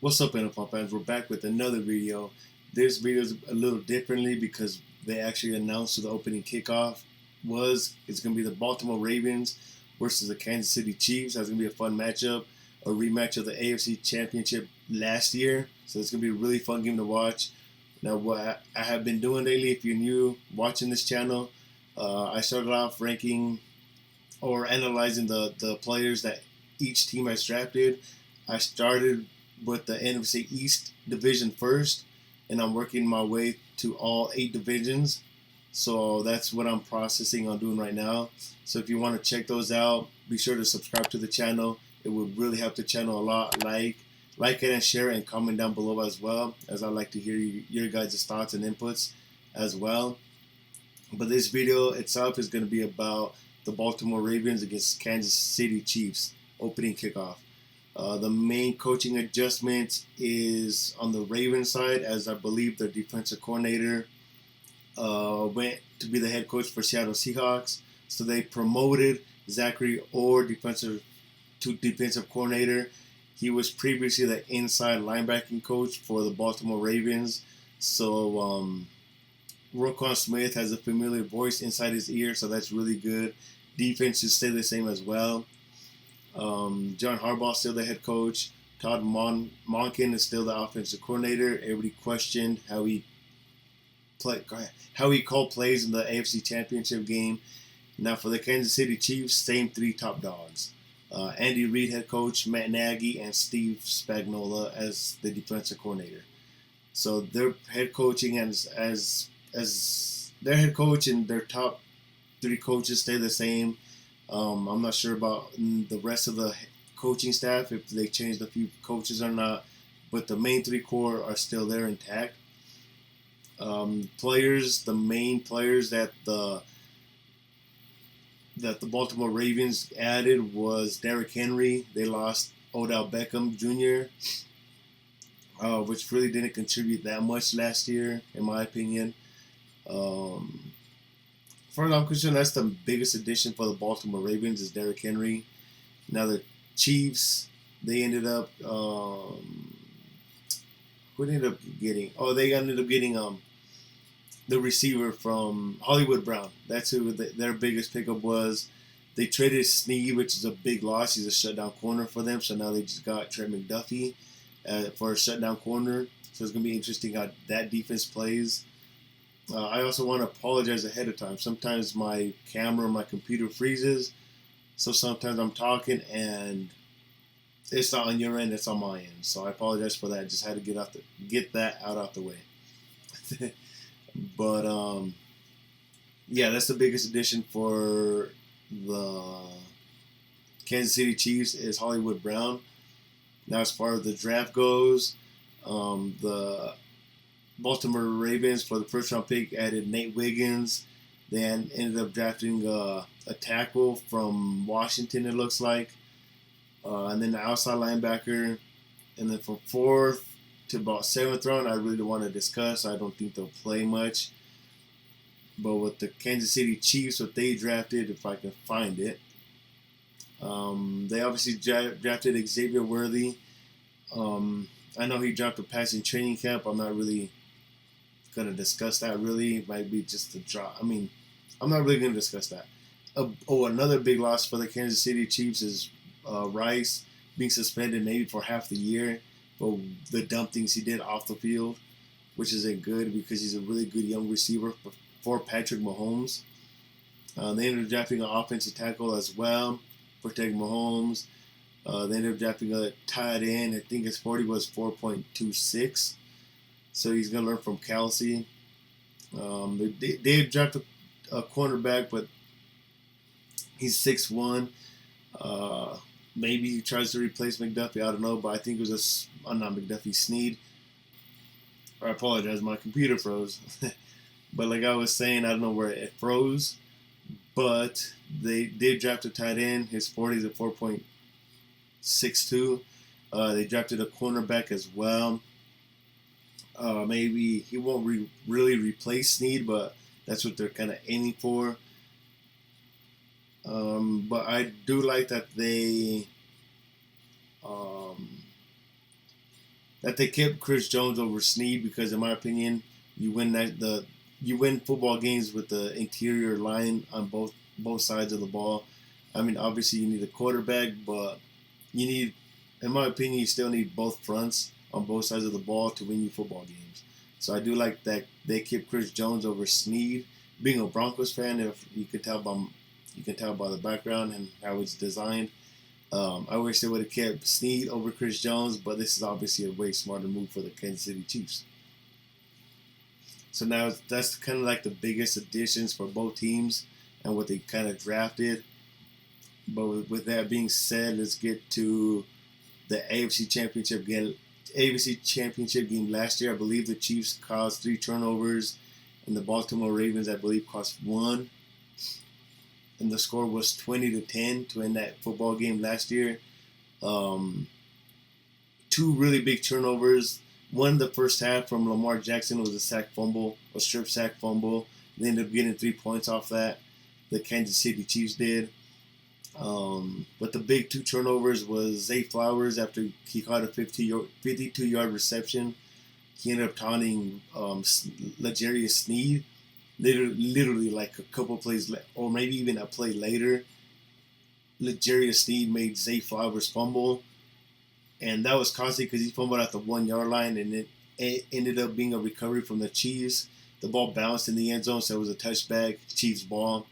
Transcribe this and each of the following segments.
What's up, NFL fans? We're back with another video. This video is a little differently because they actually announced the opening kickoff it's going to be the Baltimore Ravens versus the Kansas City Chiefs. That's going to be a fun matchup, a rematch of the AFC Championship last year. So it's going to be a really fun game to watch. Now, what I have been doing lately, if you're new watching this channel, I started off ranking or analyzing the players that each team has drafted. I started with the NFC East division first, and I'm working my way to all 8 divisions. So that's what I'm processing on doing right now. So if you want to check those out, be sure to subscribe to the channel. It would really help the channel a lot. Like it and share it and comment down below as well, as I like to hear your guys' thoughts and inputs as well. But this video itself is going to be about the Baltimore Ravens against Kansas City Chiefs opening kickoff. The main coaching adjustment is on the Ravens side, as I believe their defensive coordinator went to be the head coach for Seattle Seahawks. So they promoted Zachary Orr to defensive coordinator. He was previously the inside linebacking coach for the Baltimore Ravens. So Roquan Smith has a familiar voice inside his ear, so that's really good. Defense should stay the same as well. John Harbaugh still the head coach. Todd Monken is still the offensive coordinator. Everybody questioned how he called plays in the AFC Championship game. Now for the Kansas City Chiefs, same 3 top dogs. Andy Reid head coach, Matt Nagy, and Steve Spagnuolo as the defensive coordinator. So their head coaching as their head coach and their top 3 coaches stay the same. I'm not sure about the rest of the coaching staff, if they changed a few coaches or not, but the main 3 core are still there intact. The main players that the Baltimore Ravens added was Derrick Henry. They lost Odell Beckham Jr., which really didn't contribute that much last year, in my opinion. As far as I'm concerned, that's the biggest addition for the Baltimore Ravens is Derrick Henry. Now the Chiefs, they ended up who ended up getting? Oh, they ended up getting the receiver from Hollywood Brown. That's who their biggest pickup was. They traded Snead, which is a big loss. He's a shutdown corner for them. So now they just got Trent McDuffie for a shutdown corner. So it's going to be interesting how that defense plays. I also want to apologize ahead of time. Sometimes my camera, my computer freezes. So sometimes I'm talking and it's not on your end, it's on my end. So I apologize for that. Just had to get that out the way. But yeah, that's the biggest addition for the Kansas City Chiefs is Hollywood Brown. Now, as far as the draft goes, the Baltimore Ravens for the first round pick added Nate Wiggins. Then ended up drafting a tackle from Washington, it looks like, and then the outside linebacker. And then from 4th to about 7th round, I really don't want to discuss. I don't think they'll play much. But with the Kansas City Chiefs, what they drafted, if I can find it, they obviously drafted Xavier Worthy. I know he dropped a pass in training camp. I'm not really going to discuss that, really. It might be just a drop. I mean, I'm not really going to discuss that. Another big loss for the Kansas City Chiefs is Rice being suspended maybe for half the year for the dumb things he did off the field, which isn't good because he's a really good young receiver for Patrick Mahomes. They ended up drafting an offensive tackle as well for Patrick Mahomes. They ended up drafting a tight end. I think his 40 was 4.26. So he's going to learn from Kelsey. They drafted a cornerback, but he's 6'1". Maybe he tries to replace McDuffie. I don't know, but I think it was not McDuffie, Snead. I apologize, my computer froze. But like I was saying, I don't know where it froze. But they did draft a tight end. His 40 is at 4.62. They drafted a cornerback as well. Maybe he won't really replace Snead, but that's what they're kind of aiming for. But I do like that they that they kept Chris Jones over Snead because, in my opinion, you win football games with the interior line on both sides of the ball. I mean, obviously you need a quarterback, but you need, in my opinion, you still need both fronts on both sides of the ball to win you football games. So I do like that they kept Chris Jones over Snead. Being a Broncos fan, if you can tell by the background and how it's designed. I wish they would have kept Snead over Chris Jones, but this is obviously a way smarter move for the Kansas City Chiefs. So now that's kind of like the biggest additions for both teams and what they kind of drafted. But with that being said, let's get to the AFC Championship game. AFC Championship game last year, I believe the Chiefs caused 3 turnovers, and the Baltimore Ravens, I believe, caused 1. And the score was 20-10 to end that football game last year. 2 really big turnovers. One in the first half from Lamar Jackson was a strip sack fumble. They ended up getting 3 points off that. The Kansas City Chiefs did. But the big 2 turnovers was Zay Flowers after he caught a 52-yard reception. He ended up taunting L'Jarius Sneed. Literally like a couple plays, or maybe even a play later, L'Jarius Sneed made Zay Flowers fumble. And that was costly because he fumbled at the 1-yard line, and it ended up being a recovery from the Chiefs. The ball bounced in the end zone, so it was a touchback, Chiefs ball.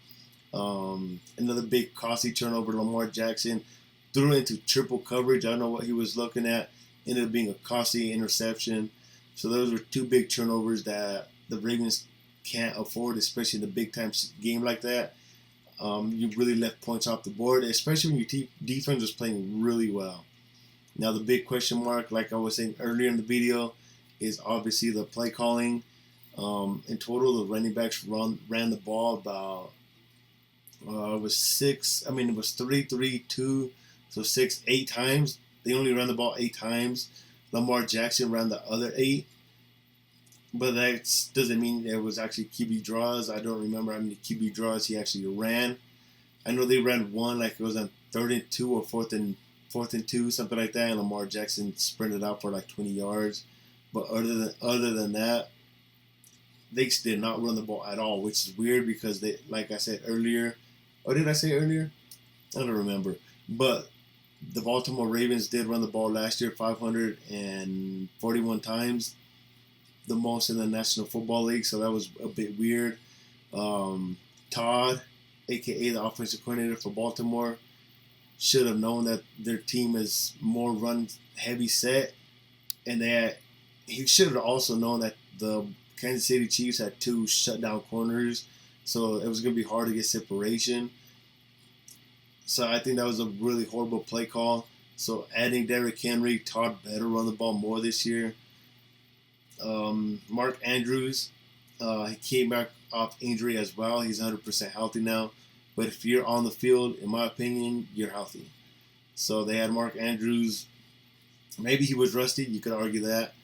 Another big costly turnover, Lamar Jackson threw into triple coverage. I don't know what he was looking at. Ended up being a costly interception. So those were 2 big turnovers that the Ravens can't afford, especially in a big-time game like that. You really left points off the board, especially when your defense was playing really well. Now, the big question mark, like I was saying earlier in the video, is obviously the play calling. In total, the running backs ran the ball about, it was 3-3-2, so 8 times. They only ran the ball 8 times. Lamar Jackson ran the other 8. But that doesn't mean there was actually QB draws. I don't remember how many QB draws he actually ran. I know they ran one, like it was on 3rd and 2 or 4th and 2, something like that, and Lamar Jackson sprinted out for like 20 yards. But other than that, they did not run the ball at all, which is weird because they, like I said earlier, or did I say earlier? I don't remember. But the Baltimore Ravens did run the ball last year 541 times, the most in the National Football League, so that was a bit weird. Todd, a.k.a. the offensive coordinator for Baltimore, should have known that their team is more run-heavy set, and he should have also known that the Kansas City Chiefs had 2 shutdown corners, so it was going to be hard to get separation. So I think that was a really horrible play call. So adding Derrick Henry, Todd better run the ball more this year. Mark Andrews, he came back off injury as well. He's 100% healthy now. But if you're on the field, in my opinion, you're healthy. So they had Mark Andrews. Maybe he was rusty. You could argue that.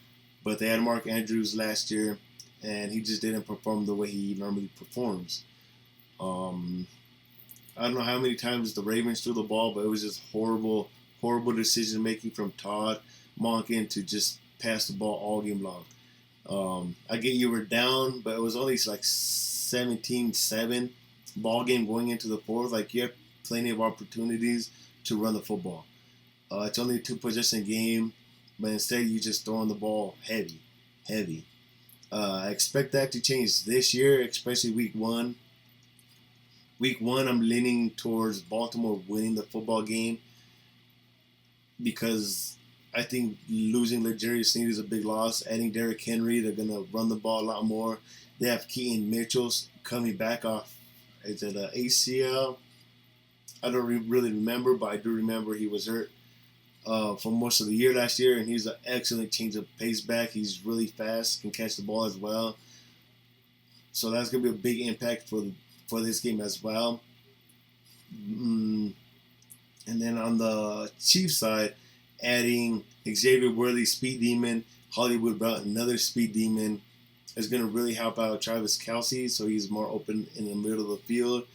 But they had Mark Andrews last year, and he just didn't perform the way he normally performs. I don't know how many times the Ravens threw the ball, but it was just horrible decision making from Todd Monken to just pass the ball all game long. I get you were down, but it was only like 17-7 ball game going into the 4th. Like, you have plenty of opportunities to run the football. It's only a 2-possession game, but instead you just throwing the ball heavy. I expect that to change this year, especially week 1. Week 1, I'm leaning towards Baltimore winning the football game because I think losing L'Jarius Sneed is a big loss. Adding Derrick Henry, they're going to run the ball a lot more. They have Keaton Mitchell coming back off, is it an ACL? I don't really remember, but I do remember he was hurt for most of the year last year, and he's an excellent change of pace back. He's really fast, can catch the ball as well. So that's going to be a big impact for this game as well. And then on the Chiefs side, adding Xavier Worthy, speed demon, Hollywood Brown, another speed demon, is going to really help out Travis Kelce, so he's more open in the middle of the field.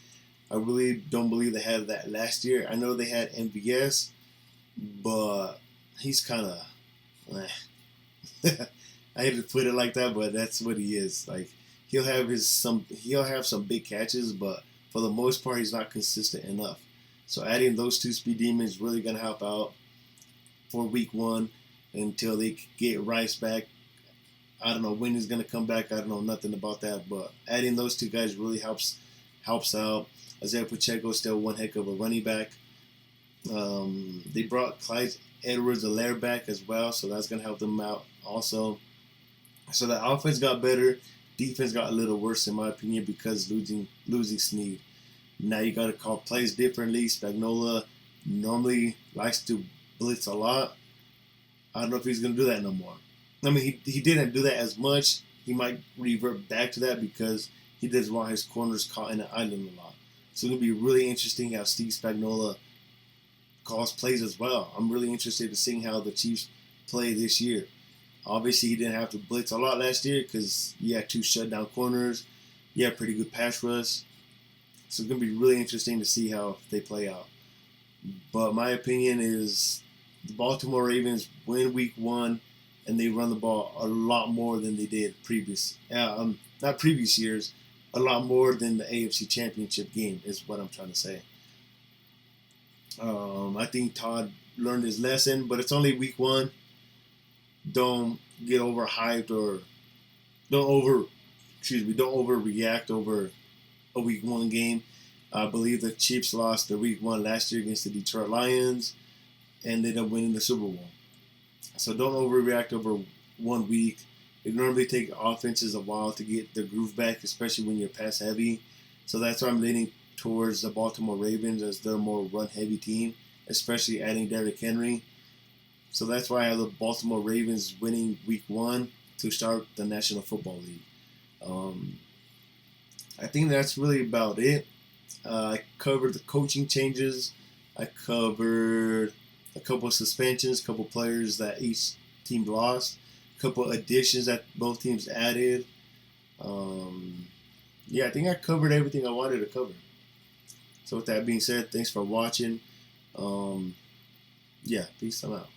I really don't believe they had that last year. I know they had MVS, but he's kind of I hate to put it like that, but that's what he is. Like he'll have some big catches, but for the most part, he's not consistent enough. So adding those two speed demons is really gonna help out for week 1 until they get Rice back. I don't know when he's gonna come back. I don't know nothing about that, but adding those two guys really helps out. Isaiah Pacheco is still one heck of a running back. They brought Clyde Edwards-Helaire back as well, so that's gonna help them out also. So the offense got better, defense got a little worse in my opinion because losing Snead. Now you got to call plays differently. Spagnuolo normally likes to blitz a lot. I don't know if he's going to do that no more. I mean, he didn't do that as much. He might revert back to that because he doesn't want his corners caught in an island a lot. So it's going to be really interesting how Steve Spagnuolo calls plays as well. I'm really interested in seeing how the Chiefs play this year. Obviously, he didn't have to blitz a lot last year because he had 2 shutdown corners. He had pretty good pass rush. So it's going to be really interesting to see how they play out. But my opinion is the Baltimore Ravens win week 1 and they run the ball a lot more than they did not previous years, a lot more than the AFC Championship game is what I'm trying to say. I think Todd learned his lesson, but it's only week 1. Don't get overhyped or don't overreact over a week 1 game. I believe the Chiefs lost the week 1 last year against the Detroit Lions and ended up winning the Super Bowl. So don't overreact over 1 week. It normally takes offenses a while to get their groove back, especially when you're pass heavy. So that's why I'm leaning towards the Baltimore Ravens as their more run heavy team, especially adding Derrick Henry. So that's why I have the Baltimore Ravens winning week 1 to start the National Football League. I think that's really about it. I covered the coaching changes. I covered a couple of suspensions, a couple of players that each team lost, a couple of additions that both teams added. I think I covered everything I wanted to cover. So with that being said, thanks for watching. Peace. I'm out.